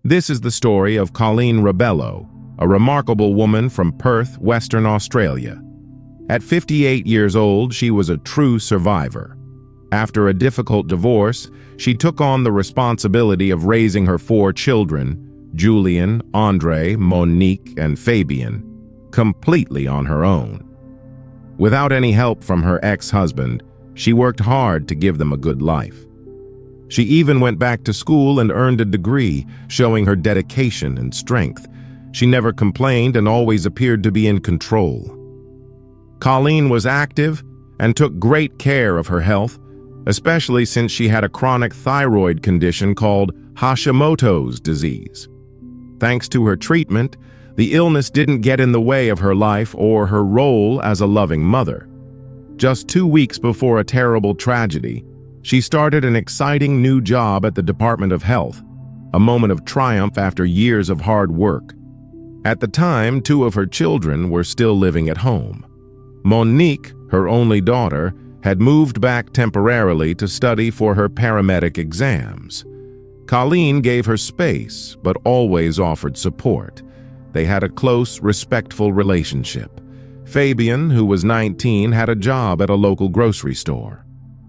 This is the story of Colleen Rebello, a remarkable woman from Perth, Western Australia. At 58 years old, she was a true survivor. After a difficult divorce, she took on the responsibility of raising her 4 children, Julian, Andre, Monique, and Fabian, completely on her own. Without any help from her ex-husband, she worked hard to give them a good life. She even went back to school and earned a degree, showing her dedication and strength. She never complained and always appeared to be in control. Colleen was active and took great care of her health, especially since she had a chronic thyroid condition called Hashimoto's disease. Thanks to her treatment, the illness didn't get in the way of her life or her role as a loving mother. Just 2 weeks before a terrible tragedy, she started an exciting new job at the Department of Health, a moment of triumph after years of hard work. At the time, 2 of her children were still living at home. Monique, her only daughter, had moved back temporarily to study for her paramedic exams. Colleen gave her space, but always offered support. They had a close, respectful relationship. Fabian, who was 19, had a job at a local grocery store.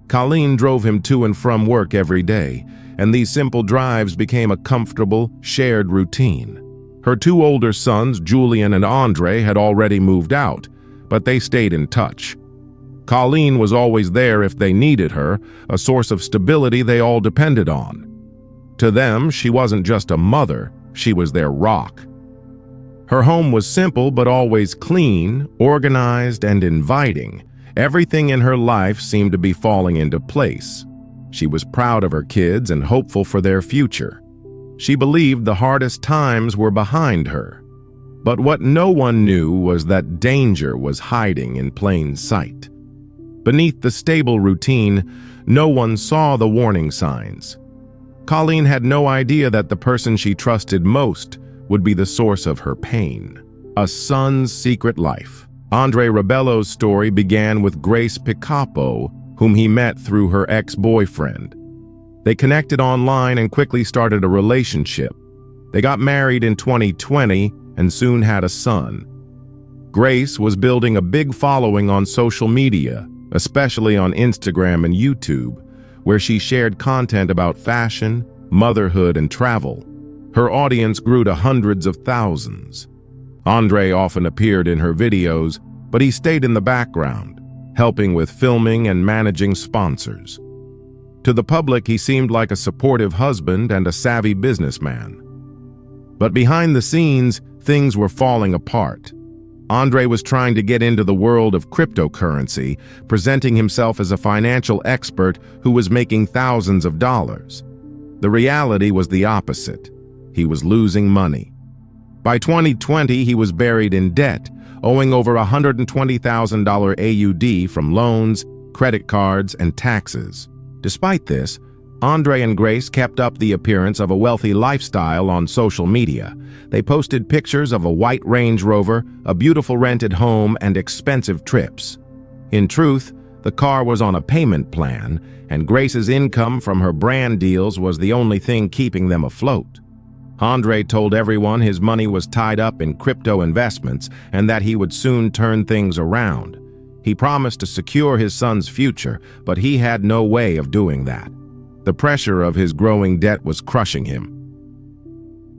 Colleen drove him to and from work every day, and these simple drives became a comfortable, shared routine. Her 2 older sons, Julian and Andre, had already moved out, but they stayed in touch. Colleen was always there if they needed her, a source of stability they all depended on. To them, she wasn't just a mother, she was their rock. Her home was simple but always clean, organized, and inviting. Everything in her life seemed to be falling into place. She was proud of her kids and hopeful for their future. She believed the hardest times were behind her. But what no one knew was that danger was hiding in plain sight. Beneath the stable routine, no one saw the warning signs. Colleen had no idea that the person she trusted most would be the source of her pain. A son's secret life. Andre Rebello's story began with Grace Picapo, whom he met through her ex-boyfriend. They connected online and quickly started a relationship. They got married in 2020 and soon had a son. Grace was building a big following on social media, especially on Instagram and YouTube, where she shared content about fashion, motherhood, and travel. Her audience grew to hundreds of thousands. Andre often appeared in her videos, but he stayed in the background, helping with filming and managing sponsors. To the public, he seemed like a supportive husband and a savvy businessman. But behind the scenes, things were falling apart. Andre was trying to get into the world of cryptocurrency, presenting himself as a financial expert who was making thousands of dollars. The reality was the opposite. He was losing money. By 2020, he was buried in debt, owing over $120,000 AUD from loans, credit cards, and taxes. Despite this, Andre and Grace kept up the appearance of a wealthy lifestyle on social media. They posted pictures of a white Range Rover, a beautiful rented home, and expensive trips. In truth, the car was on a payment plan, and Grace's income from her brand deals was the only thing keeping them afloat. Andre told everyone his money was tied up in crypto investments and that he would soon turn things around. He promised to secure his son's future, but he had no way of doing that. The pressure of his growing debt was crushing him.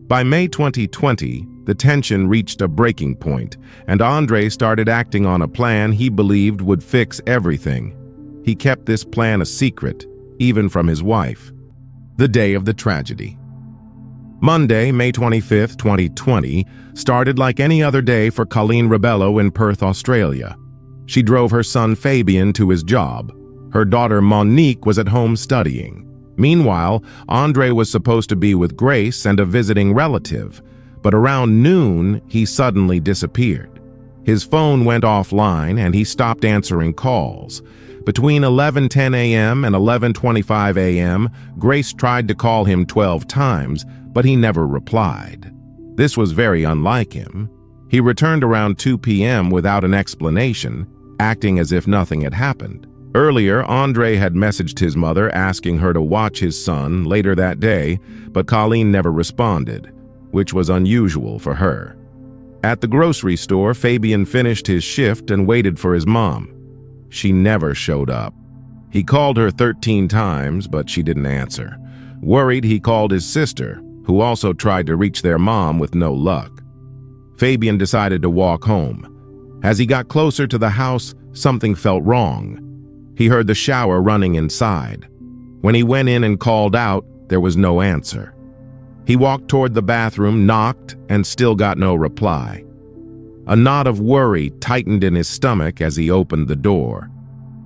By May 2020, the tension reached a breaking point, and Andre started acting on a plan he believed would fix everything. He kept this plan a secret, even from his wife. The day of the tragedy. Monday, May 25, 2020, started like any other day for Colleen Rebello in Perth, Australia. She drove her son Fabian to his job. Her daughter Monique was at home studying. Meanwhile, Andre was supposed to be with Grace and a visiting relative, but around noon, he suddenly disappeared. His phone went offline and he stopped answering calls. Between 11:10 a.m. and 11:25 a.m., Grace tried to call him 12 times, but he never replied. This was very unlike him. He returned around 2 p.m. without an explanation, acting as if nothing had happened. Earlier, Andre had messaged his mother asking her to watch his son later that day, but Colleen never responded, which was unusual for her. At the grocery store, Fabian finished his shift and waited for his mom. She never showed up. He called her 13 times, but she didn't answer. Worried, he called his sister, who also tried to reach their mom with no luck. Fabian decided to walk home. As he got closer to the house, something felt wrong. He heard the shower running inside. When he went in and called out, there was no answer. He walked toward the bathroom, knocked, and still got no reply. A knot of worry tightened in his stomach as he opened the door.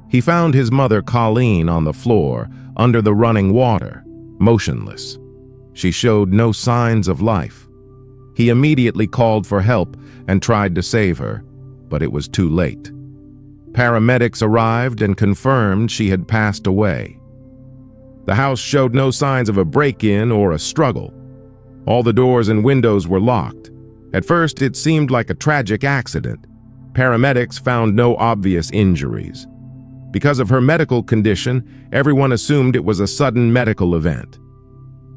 He found his mother, Colleen, on the floor, under the running water, motionless. She showed no signs of life. He immediately called for help and tried to save her, but it was too late. Paramedics arrived and confirmed she had passed away. The house showed no signs of a break-in or a struggle. All the doors and windows were locked. At first, it seemed like a tragic accident. Paramedics found no obvious injuries. Because of her medical condition, everyone assumed it was a sudden medical event.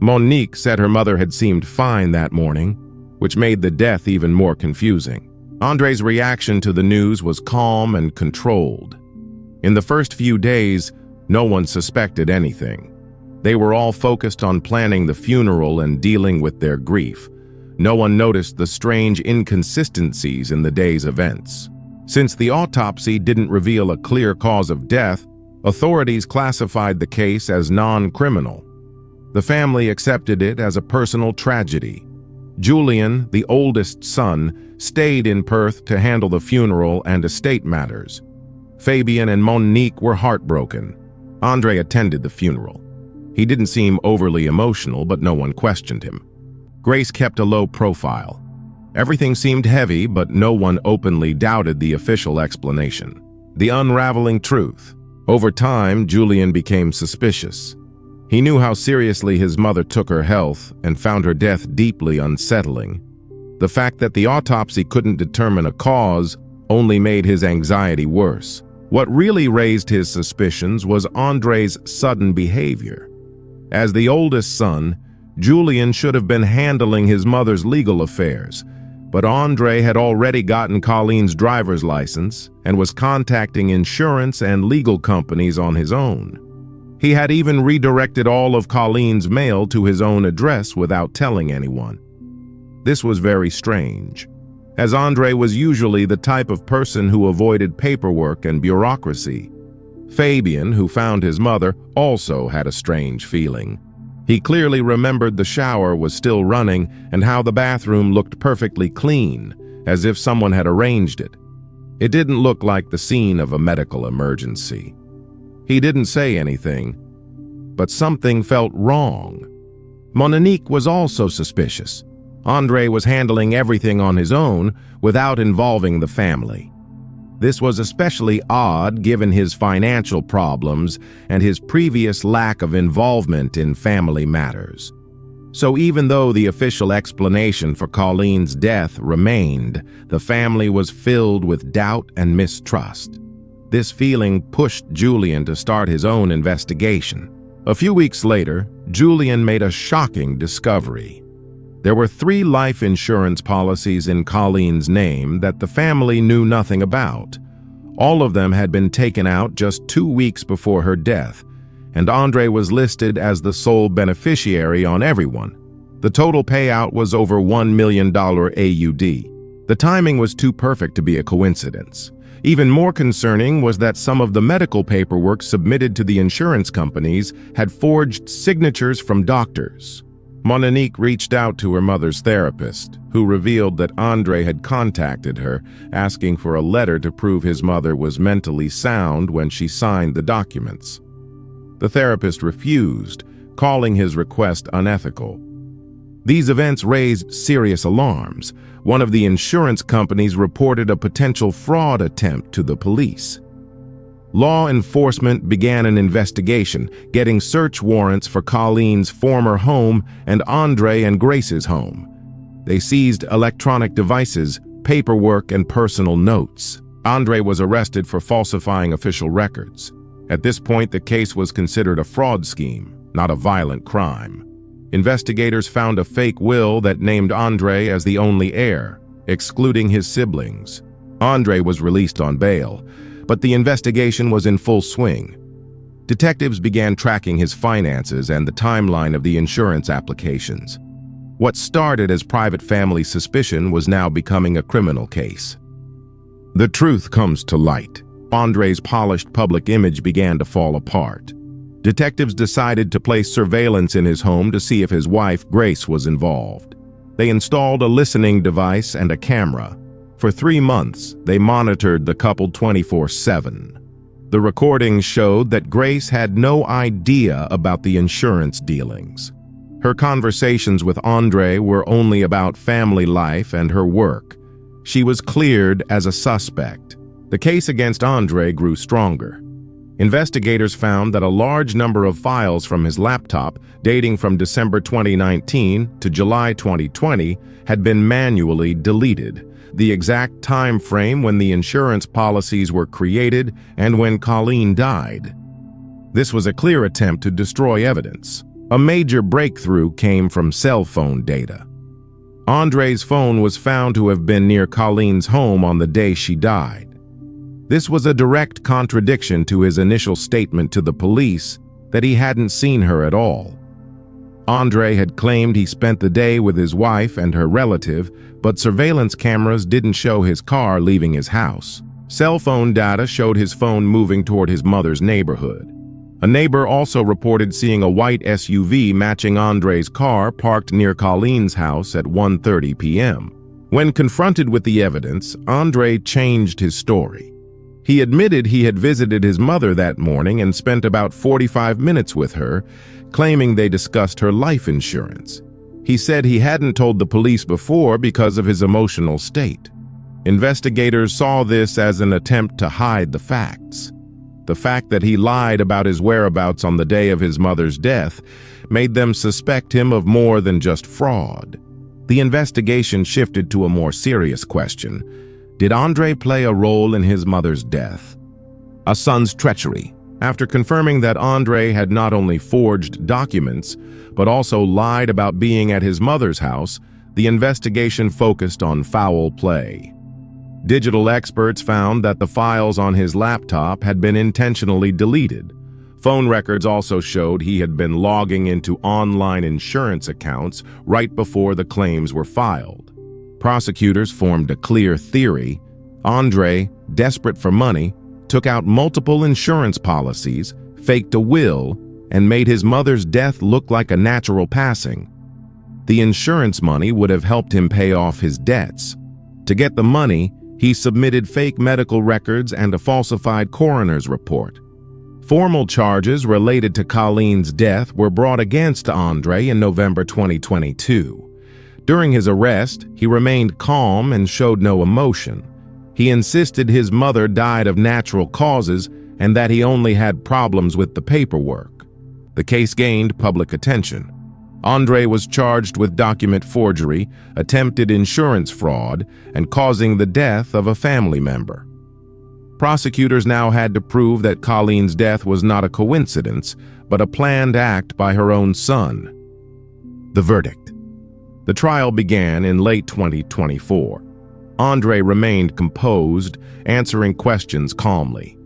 Monique said her mother had seemed fine that morning, which made the death even more confusing. Andre's reaction to the news was calm and controlled. In the first few days, no one suspected anything. They were all focused on planning the funeral and dealing with their grief. No one noticed the strange inconsistencies in the day's events. Since the autopsy didn't reveal a clear cause of death, authorities classified the case as non-criminal. The family accepted it as a personal tragedy. Julian, the oldest son, stayed in Perth to handle the funeral and estate matters. Fabian and Monique were heartbroken. Andre attended the funeral. He didn't seem overly emotional, but no one questioned him. Grace kept a low profile. Everything seemed heavy, but no one openly doubted the official explanation. The unraveling truth. Over time, Julian became suspicious. He knew how seriously his mother took her health and found her death deeply unsettling. The fact that the autopsy couldn't determine a cause only made his anxiety worse. What really raised his suspicions was Andre's sudden behavior. As the oldest son, Julian should have been handling his mother's legal affairs, but Andre had already gotten Colleen's driver's license and was contacting insurance and legal companies on his own. He had even redirected all of Colleen's mail to his own address without telling anyone. This was very strange, as Andre was usually the type of person who avoided paperwork and bureaucracy. Fabian, who found his mother, also had a strange feeling. He clearly remembered the shower was still running and how the bathroom looked perfectly clean, as if someone had arranged it. It didn't look like the scene of a medical emergency. He didn't say anything, but something felt wrong. Monique was also suspicious. Andre was handling everything on his own without involving the family. This was especially odd given his financial problems and his previous lack of involvement in family matters. So even though the official explanation for Colleen's death remained, the family was filled with doubt and mistrust. This feeling pushed Julian to start his own investigation. A few weeks later, Julian made a shocking discovery. There were 3 life insurance policies in Colleen's name that the family knew nothing about. All of them had been taken out just 2 weeks before her death, and Andre was listed as the sole beneficiary on everyone. The total payout was over $1 million AUD. The timing was too perfect to be a coincidence. Even more concerning was that some of the medical paperwork submitted to the insurance companies had forged signatures from doctors. Monique reached out to her mother's therapist, who revealed that Andre had contacted her, asking for a letter to prove his mother was mentally sound when she signed the documents. The therapist refused, calling his request unethical. These events raised serious alarms. One of the insurance companies reported a potential fraud attempt to the police. Law enforcement began an investigation, getting search warrants for Colleen's former home and Andre and Grace's home. They seized electronic devices, paperwork, and personal notes. Andre was arrested for falsifying official records. At this point, the case was considered a fraud scheme, not a violent crime. Investigators found a fake will that named Andre as the only heir, excluding his siblings. Andre was released on bail, but the investigation was in full swing. Detectives began tracking his finances and the timeline of the insurance applications. What started as private family suspicion was now becoming a criminal case. The truth comes to light. Andre's polished public image began to fall apart. Detectives decided to place surveillance in his home to see if his wife, Grace, was involved. They installed a listening device and a camera. For 3 months, they monitored the couple 24/7. The recordings showed that Grace had no idea about the insurance dealings. Her conversations with Andre were only about family life and her work. She was cleared as a suspect. The case against Andre grew stronger. Investigators found that a large number of files from his laptop, dating from December 2019 to July 2020, had been manually deleted. The exact time frame when the insurance policies were created and when Colleen died. This was a clear attempt to destroy evidence. A major breakthrough came from cell phone data. Andre's phone was found to have been near Colleen's home on the day she died. This was a direct contradiction to his initial statement to the police that he hadn't seen her at all. Andre had claimed he spent the day with his wife and her relative, but surveillance cameras didn't show his car leaving his house. Cell phone data showed his phone moving toward his mother's neighborhood. A neighbor also reported seeing a white SUV matching Andre's car parked near Colleen's house at 1:30 p.m. When confronted with the evidence, Andre changed his story. He admitted he had visited his mother that morning and spent about 45 minutes with her, claiming they discussed her life insurance. He said he hadn't told the police before because of his emotional state. Investigators saw this as an attempt to hide the facts. The fact that he lied about his whereabouts on the day of his mother's death made them suspect him of more than just fraud. The investigation shifted to a more serious question. Did Andre play a role in his mother's death? A son's treachery. After confirming that Andre had not only forged documents, but also lied about being at his mother's house, the investigation focused on foul play. Digital experts found that the files on his laptop had been intentionally deleted. Phone records also showed he had been logging into online insurance accounts right before the claims were filed. Prosecutors formed a clear theory. Andre, desperate for money, took out multiple insurance policies, faked a will, and made his mother's death look like a natural passing. The insurance money would have helped him pay off his debts. To get the money, he submitted fake medical records and a falsified coroner's report. Formal charges related to Colleen's death were brought against Andre in November 2022. During his arrest, he remained calm and showed no emotion. He insisted his mother died of natural causes and that he only had problems with the paperwork. The case gained public attention. Andre was charged with document forgery, attempted insurance fraud, and causing the death of a family member. Prosecutors now had to prove that Colleen's death was not a coincidence, but a planned act by her own son. The verdict. The trial began in late 2024. Andre remained composed, answering questions calmly.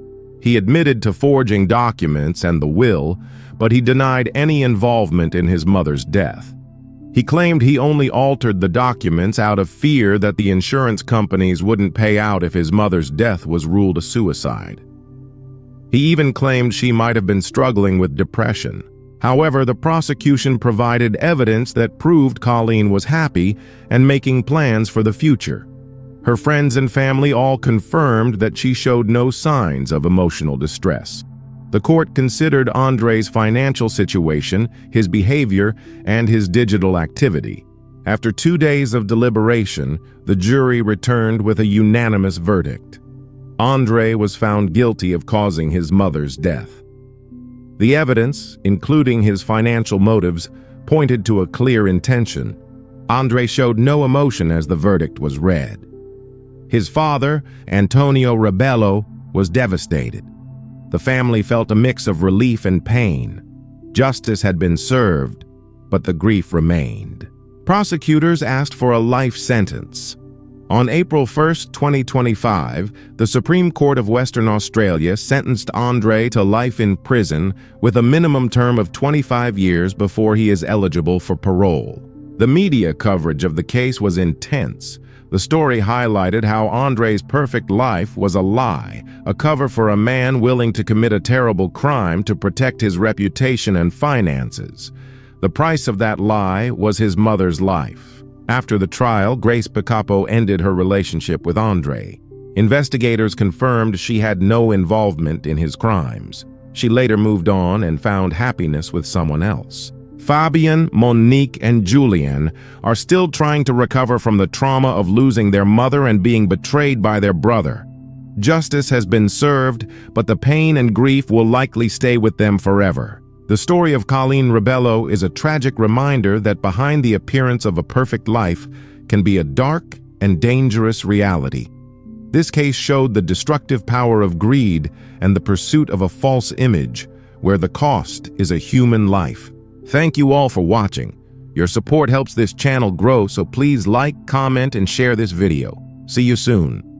He admitted to forging documents and the will, but he denied any involvement in his mother's death. He claimed he only altered the documents out of fear that the insurance companies wouldn't pay out if his mother's death was ruled a suicide. He even claimed she might have been struggling with depression. However, the prosecution provided evidence that proved Colleen was happy and making plans for the future. Her friends and family all confirmed that she showed no signs of emotional distress. The court considered Andre's financial situation, his behavior, and his digital activity. After 2 days of deliberation, the jury returned with a unanimous verdict. Andre was found guilty of causing his mother's death. The evidence, including his financial motives, pointed to a clear intention. Andre showed no emotion as the verdict was read. His father, Antonio Rebello, was devastated. The family felt a mix of relief and pain. Justice had been served, but the grief remained. Prosecutors asked for a life sentence. On April 1, 2025, the Supreme Court of Western Australia sentenced Andre to life in prison with a minimum term of 25 years before he is eligible for parole. The media coverage of the case was intense. The story highlighted how Andre's perfect life was a lie, a cover for a man willing to commit a terrible crime to protect his reputation and finances. The price of that lie was his mother's life. After the trial, Grace Picapo ended her relationship with Andre. Investigators confirmed she had no involvement in his crimes. She later moved on and found happiness with someone else. Fabian, Monique, and Julian are still trying to recover from the trauma of losing their mother and being betrayed by their brother. Justice has been served, but the pain and grief will likely stay with them forever. The story of Colleen Rebello is a tragic reminder that behind the appearance of a perfect life can be a dark and dangerous reality. This case showed the destructive power of greed and the pursuit of a false image, where the cost is a human life. Thank you all for watching. Your support helps this channel grow, so please like, comment, and share this video. See you soon.